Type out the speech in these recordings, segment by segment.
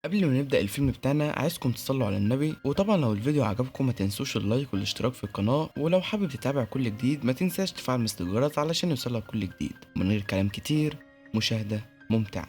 قبل ما نبدأ الفيلم بتاعنا عايزكم تصلوا على النبي، وطبعا لو الفيديو عجبكم ما تنسوش اللايك والاشتراك في القناة، ولو حابب تتابع كل جديد ما تنساش تفعل مثل الجرس علشان يوصلك كل جديد. من غير كلام كتير، مشاهدة ممتعة.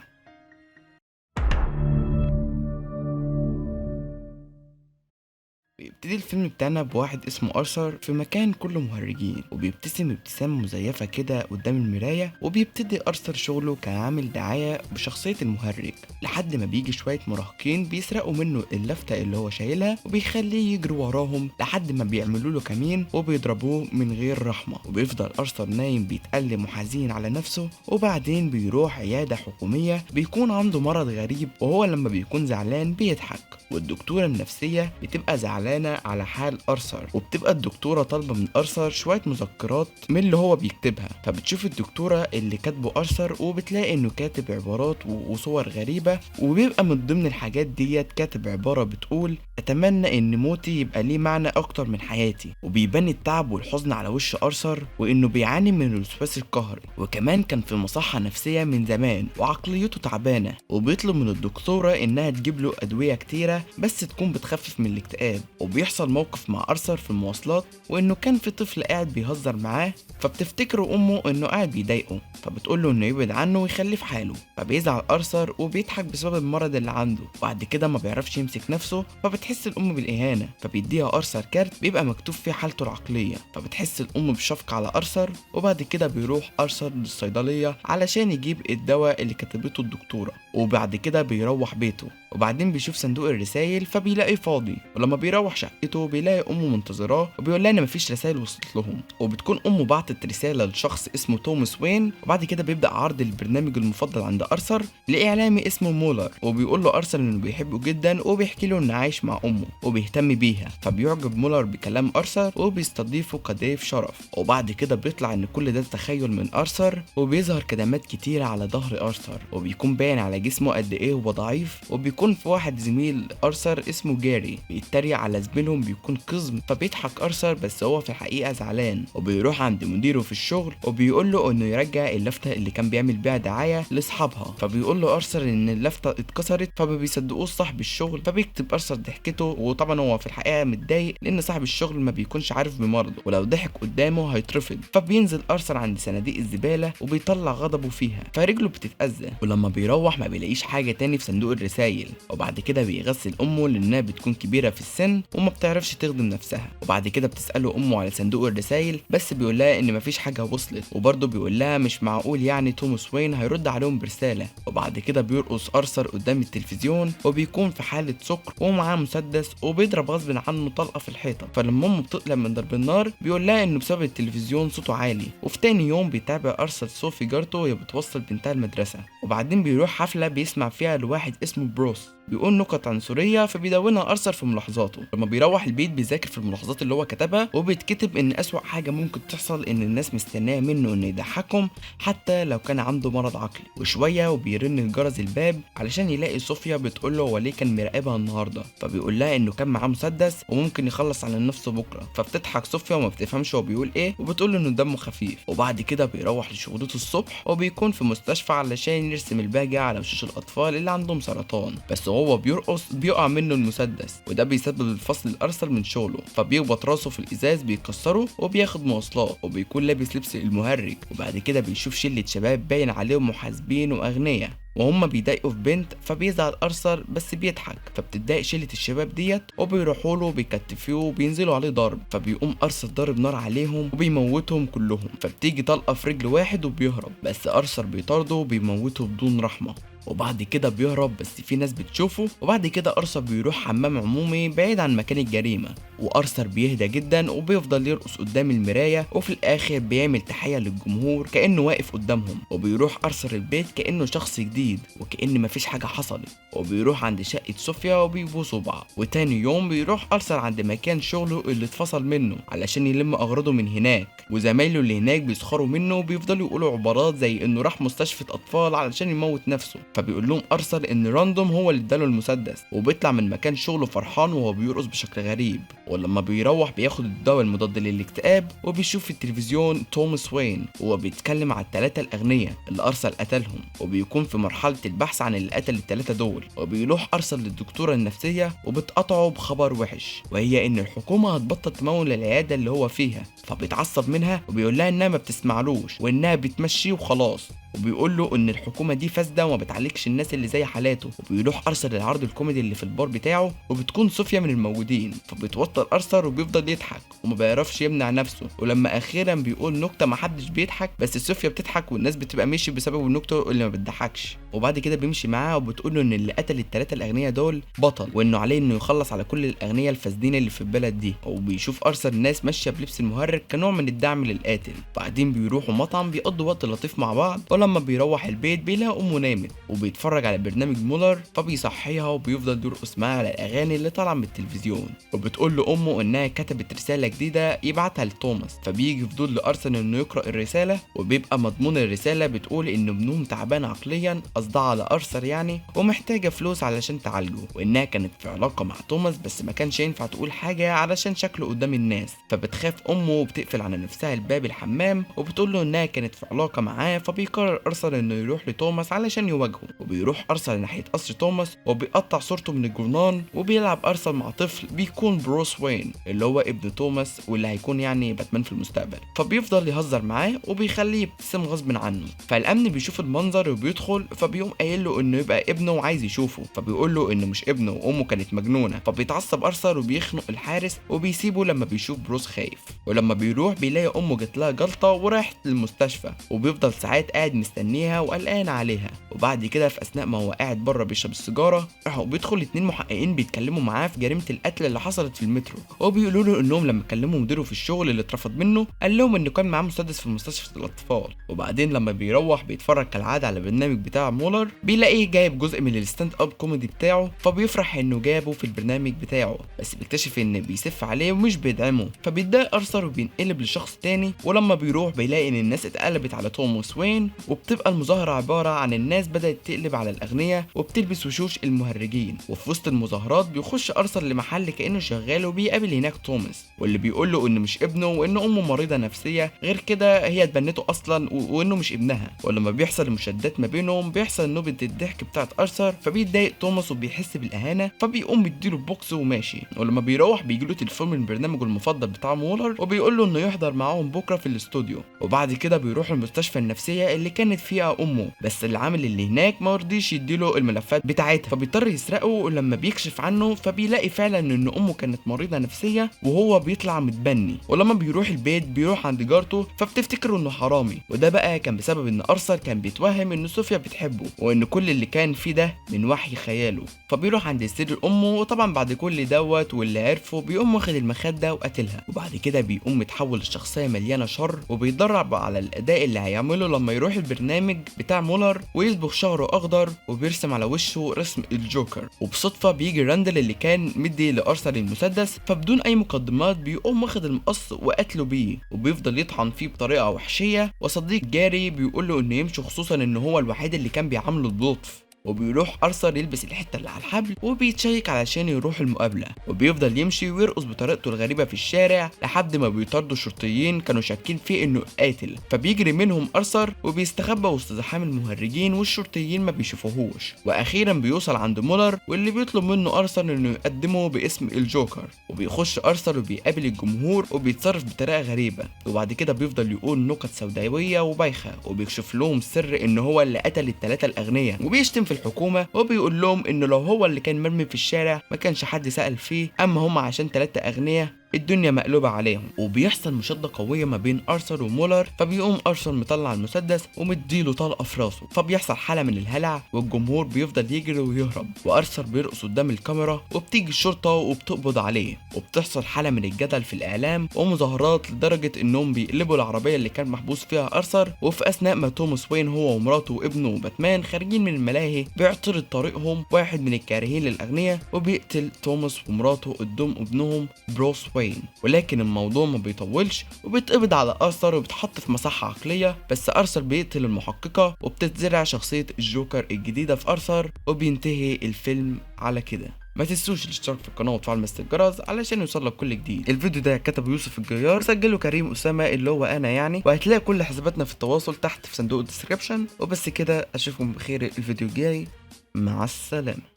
بيبتدي الفيلم بتاعنا بواحد اسمه أرثر في مكان كله مهرجين، وبيبتسم ابتسامة مزيفة كده قدام المراية، وبيبتدي أرثر شغله كعامل دعاية بشخصية المهرج، لحد ما بيجي شوية مراهقين بيسرقوا منه اللفتة اللي هو شايلها وبيخليه يجري وراهم لحد ما بيعملوا له كمين وبيضربوه من غير رحمة، وبيفضل أرثر نايم بيتألم وحزين على نفسه. وبعدين بيروح عيادة حكومية بيكون عنده مرض غريب، وهو لما بيكون زعلان بيضحك، والدكتورة النفسية بتبقى زعلانة على حال أرثر، وبتبقى الدكتورة طالبة من أرثر شوية مذكرات من اللي هو بيكتبها، فبتشوف الدكتورة اللي كاتبه أرثر وبتلاقي إنه كاتب عبارات وصور غريبة، وبيبقى من ضمن الحاجات ديت كاتب عبارة بتقول: أتمنى إن موتي يبقى ليه معنى أكتر من حياتي. وبيبان التعب والحزن على وش أرثر، وإنه بيعاني من الوسواس القهري، وكمان كان في مصحة نفسية من زمان وعقليته تعبانة، وبيطلب من الدكتورة إنها تجيب له أدوية كتيرة بس تكون بتخفف من الاكتئاب. وبيحصل موقف مع أرثر في المواصلات، وإنه كان في طفل قاعد بيهزر معاه، فبتفتكر أمه إنه قاعد بيضايقه، فبتقول له إنه يبعد عنه ويخليه في حاله، فبيزعل أرثر وبيضحك بسبب المرض اللي عنده. وبعد كده ما بيعرفش يمسك نفسه، فبتحس الأم بالإهانة، فبيديها أرثر كارت بيبقى مكتوب فيه حالته العقلية، فبتحس الأم بشفقة على أرثر. وبعد كده بيروح أرثر للصيدلية علشان يجيب الدواء اللي كتبته الدكتورة، وبعد كده بيروح بيته، وبعدين بيشوف صندوق الرسايل فبيلاقيه فاضي، ولما بيروح شقته بيلاقي امه منتظراه وبيقول لها ان مفيش رسائل وصلت لهم، وبتكون امه بعتت رساله لشخص اسمه توماس وين. وبعد كده بيبدا عرض البرنامج المفضل عند ارثر لاعلامي اسمه مولر، وبيقول له ارثر انه بيحبه جدا وبيحكي له انه عايش مع امه وبيهتم بيها، فبيعجب مولر بكلام ارثر وبيستضيفه كضيف شرف. وبعد كده بيطلع ان كل ده تخيل من ارثر، وبيظهر كدمات كتيره على ظهر ارثر، وبيكون باين على جسمه قد ايه هو ضعيف. وبيكون في واحد زميل ارثر اسمه جاري بيتريق على زميلهم بيكون قزم، فبيضحك ارثر بس هو في الحقيقه زعلان، وبيروح عند مديره في الشغل وبيقول له انه يرجع اللفته اللي كان بيعمل بيها دعايه لاصحابها، فبيقول له ارثر ان اللفته اتكسرت، فما بيصدقوش صاحب الشغل، فبيكتب ارثر ضحكته، وطبعا هو في الحقيقه متضايق لان صاحب الشغل ما بيكونش عارف بمرضه، ولو ضحك قدامه هيترفض. فبينزل ارثر عند صناديق الزباله وبيطلع غضبه فيها، فرجله بتتأذى، ولما بيروح ما بيلاقيش حاجه تاني في صندوق الرسايل. وبعد كده بيغسل امه لانها بتكون كبيره في السن وما بتعرفش تخدم نفسها، وبعد كده بتساله امه على صندوق الرسايل بس بيقول لها ان مفيش حاجه وصلت، وبرضه بيقول لها مش معقول يعني توماس وين هيرد عليهم برساله. وبعد كده بيرقص ارثر قدام التلفزيون وبيكون في حاله سكر ومعاه مسدس، وبيضرب غصب عنه طلقه في الحيطه، فلما امه بتقلق من ضرب النار بيقول لها انه بسبب التلفزيون صوته عالي. وفي تاني يوم بيتابع ارثر صوفي جارته وهي بتوصل بنتها المدرسه، وبعدين بيروح حفله بيسمع فيها لواحد اسمه بروس بيقول نكت عنصريه، فبيدونها ارثر في ملاحظاته. لما بيروح البيت بيذاكر في الملاحظات اللي هو كتبها، وبيتكتب ان اسوأ حاجه ممكن تحصل ان الناس مستنيه منه انه يضحكهم حتى لو كان عنده مرض عقلي. وشويه وبيرن جرس الباب علشان يلاقي صوفيا بتقول له هو ليه كان مراقبها النهارده، فبيقول لها انه كان معاه مسدس وممكن يخلص على نفسه بكره، فبتضحك صوفيا وما بتفهمش هو بيقول ايه، وبتقول له انه دمه خفيف. وبعد كده بيروح لشغلته الصبح وبيكون في مستشفى علشان يرسم الباجة على وشوش الاطفال اللي عندهم سرطان، بس وهو بيرقص بيقع منه المسدس، وده بيسبب الفصل الارثر من شغله، فبيخبط راسه في الازاز بيكسره وبياخد مواصلات، وبيكون لابس لبس المهرج. وبعد كده بيشوف شله شباب باين عليهم محاسبين واغنياء وهم بيضايقوا في بنت، فبيزعل ارثر بس بيضحك، فبتتضايق شله الشباب ديت وبيروحوا له بيكتفوه وبينزلوا عليه ضرب، فبيقوم ارثر ضارب نار عليهم وبيموتهم كلهم، فبتيجي طلقه في رجل واحد وبيهرب، بس ارثر بيطارده وبيموته بدون رحمه. وبعد كده بيهرب بس في ناس بتشوفه. وبعد كده ارثر بيروح حمام عمومي بعيد عن مكان الجريمه، وارثر بيهدى جدا وبيفضل يرقص قدام المرايه، وفي الاخر بيعمل تحيه للجمهور كانه واقف قدامهم. وبيروح ارثر البيت كانه شخص جديد وكأن مفيش حاجه حصلت، وبيروح عند شقه صوفيا وبيبوسوا بعض. وتاني يوم بيروح ارثر عند مكان شغله اللي اتفصل منه علشان يلم اغراضه من هناك، وزمايله اللي هناك بيسخروا منه وبيفضلوا يقولوا عبارات زي انه راح مستشفى اطفال علشان يموت نفسه، فبيقول لهم ارثر ان راندوم هو اللي اداله المسدس، وبيطلع من مكان شغله فرحان وهو بيرقص بشكل غريب. ولما بيروح بياخد الدواء المضاد للاكتئاب، وبيشوف في التلفزيون توماس وين وهو بيتكلم على الثلاثه الاغنياء اللي ارثر قتلهم، وبيكون في مرحله البحث عن اللي قتل الثلاثه دول. وبيروح ارثر للدكتوره النفسيه وبتقطعه بخبر وحش، وهي ان الحكومه هتبطل تمول العياده اللي هو فيها. فبيتعصب منها وبيقول لها انها ما بتسمعلوش وانها بتمشيه وخلاص، وبيقول له ان الحكومه دي فاسده وما بتعالجش الناس اللي زي حالاته. وبيروح ارثر للعرض الكوميدي اللي في البار بتاعه، وبتكون صوفيا من الموجودين، فبيتوتر ارثر وبيفضل يضحك وما بيعرفش يمنع نفسه. ولما اخيرا بيقول نكته ما حدش بيضحك، بس صوفيا بتضحك والناس بتبقى ماشي بسبب النكته اللي ما بتضحكش. وبعد كده بيمشي معاها وبتقول له ان اللي قتل الثلاثه الاغنياء دول بطل، وانه عليه انه يخلص على كل الاغنياء الفاسدين اللي في البلد دي. وبيشوف ارثر الناس ماشيه بلبس المهرج كنوع من الدعم للقاتل. بعدين بيروحوا مطعم بيقضوا وقت لطيف مع بعض، ولما بيروح البيت بيلاقي امه نامت وبيتفرج على برنامج مولر، فبيصحيها وبيفضل يرقص معاها على الاغاني اللي طالعه من التلفزيون. وبتقول له امه انها كتبت رساله جديده يبعتها لتوماس، فبيجي فضول لارثر انه يقرا الرساله، وبيبقى مضمون الرساله بتقول ان ابنهم تعبان عقليا، قصدها على ارثر يعني، ومحتاجه فلوس علشان تعالجه، وانها كانت في علاقه مع توماس بس ما كانش ينفع تقول حاجه علشان شكله قدام الناس. فبتخاف امه وبتقفل على نفسها الباب الحمام، وبتقول له انها كانت في علاقه معاه. فبيقرر ارثر انه يروح لتوماس علشان يواجهه، وبيروح ارثر ناحيه قصر توماس وبيقطع صورته من الجورنال. وبيلعب ارثر مع طفل بيكون بروس وين اللي هو ابن توماس واللي هيكون يعني باتمان في المستقبل، فبيفضل يهزر معاه وبيخليه يبتسم غصب عنه. فالامن بيشوف المنظر وبيدخل، فبيقوم قايل له انه يبقى ابنه وعايز يشوفه، فبيقول له انه مش ابنه وامه كانت مجنونه. فبيتعصب ارثر وبيخنق الحارس وبيسيبه لما بيشوف بروس خايف. ولما بيروح بيلاقي امه جات لها جلطه وراحت للمستشفى، وبيفضل ساعات قاعد مستنيها وقلقان عليها. وبعد كده في اثناء ما هو قاعد بره بيشرب السيجاره، راحوا بيدخل 2 محققين بيتكلموا معاه في جريمه القتل اللي حصلت في المترو، وبيقولوا له انهم لما كلموا مديره في الشغل اللي اترفض منه قال لهم انه كان معاه مسدس في مستشفى الاطفال. وبعدين لما بيروح بيتفرج كالعاده على البرنامج بتاع مولر، بيلاقيه جايب جزء من الستاند اب كوميدي بتاعه، فبيفرح انه جابه في البرنامج بتاعه، بس بيكتشف ان بيسف عليه ومش بيدعمه. فبيتضايق ارثر وبينقلب لشخص تاني. ولما بيروح بيلاقي ان الناس اتقلبت على توماس وين، وبتبقى المظاهره عباره عن الناس بدات تقلب على الاغنياء وبتلبس وشوش المهرجين. وفي وسط المظاهرات بيخش ارثر لمحل كانه شغال، وبيقابل هناك توماس واللي بيقول له انه مش ابنه وان امه مريضه نفسيه، غير كده هي اتبنته اصلا وانه مش ابنها. ولما بيحصل مشادات ما بينهم بيحصل نوبه الضحك بتاعت ارثر، فبيتضايق توماس وبيحس بالاهانه، فبيقوم بيديله بوكس وماشي. ولما بيروح بيجيله تليفون من برنامجه المفضل بتاع مولر، وبيقول له انه يحضر معاهم بكره في الاستوديو. وبعد كده بيروح المستشفى النفسيه اللي كانت فيها امه، بس العامل اللي هناك ما رضيش يديله الملفات بتاعتها، فبيضطر يسرقه. ولما بيكشف عنه فبيلاقي فعلا ان امه كانت مريضه نفسيه وهو بيطلع متبني. ولما بيروح البيت بيروح عند جارته، فبتفتكر انه حرامي، وده بقى كان بسبب ان ارثر كان بيتوهم ان صوفيا بتحبه وان كل اللي كان فيه ده من وحي خياله. فبيروح عند سرير امه، وطبعا بعد كل دوت واللي عرفه بيقوم واخد المخده وقتلها. وبعد كده بيقوم متحول لشخصيه مليانه شر، وبيتدرب على الاداء اللي هيعمله لما يروح البرنامج بتاع مولر ويصبغ شعره اخضر وبيرسم على وشه رسم الجوكر. وبصدفه بيجي راندل اللي كان مدي لارثر المسدس، فبدون اي مقدمات بيقوم واخد المقص وقتله بيه، وبيفضل يطحن فيه بطريقه وحشيه. وصديق جاري بيقول له انه يمشي، خصوصا ان هو الوحيد اللي كان بيعامله بلطف. وبيروح ارثر يلبس الحته اللي على الحبل وبيتشيك علشان يروح المقابله، وبيفضل يمشي ويرقص بطريقته الغريبه في الشارع لحد ما بيطاردوا شرطيين كانوا شاكين فيه انه قاتل. فبيجري منهم ارثر وبيستخبى وسط زحام المهرجين والشرطيين ما بيشوفوهوش. واخيرا بيوصل عند مولر واللي بيطلب منه ارثر انه يقدمه باسم الجوكر. وبيخش ارثر وبيقابل الجمهور وبيتصرف بطريقه غريبه، وبعد كده بيفضل يقول نكت سوداويه وبايخه، وبيكشف لهم سر ان هو اللي قتل الثلاثه الاغنياء، وبيشتم في الحكومه وبيقول لهم انه لو هو اللي كان مرمي في الشارع ما كانش حد سأل فيه، اما هم عشان 3 اغنياء الدنيا مقلوبة عليهم. وبيحصل مشادة قوية ما بين ارثر ومولر، فبيقوم ارثر مطلع المسدس ومديله طلقة في راسه، فبيحصل حالة من الهلع والجمهور بيفضل يجري ويهرب، وارثر بيرقص قدام الكاميرا وبتيجي الشرطة وبتقبض عليه. وبتحصل حالة من الجدل في الاعلام ومظاهرات لدرجة انهم بيقلبوا العربية اللي كان محبوس فيها ارثر. وفي اثناء ما توماس وين هو ومراته وابنه وباتمان خارجين من الملاهي بيعترض طريقهم واحد من الكارهين للاغنياء وبيقتل توماس ومراته قدام ابنهم بروس وين. وين، ولكن الموضوع ما بيطولش وبيتقبض على ارثر وبيتحط في مصحة عقلية، بس ارثر بيقتل المحققة وبتتزرع شخصية الجوكر الجديدة في ارثر، وبينتهي الفيلم على كده. ما تنسوش الاشتراك في القناه وتفعل مسة الجرس علشان يوصلك كل جديد. الفيديو ده كتبه يوسف الجيار وسجله كريم اسامه اللي هو انا يعني، وهتلاقي كل حساباتنا في التواصل تحت في صندوق الديسكريبشن. وبس كده، اشوفكم بخير الفيديو الجاي، مع السلامه.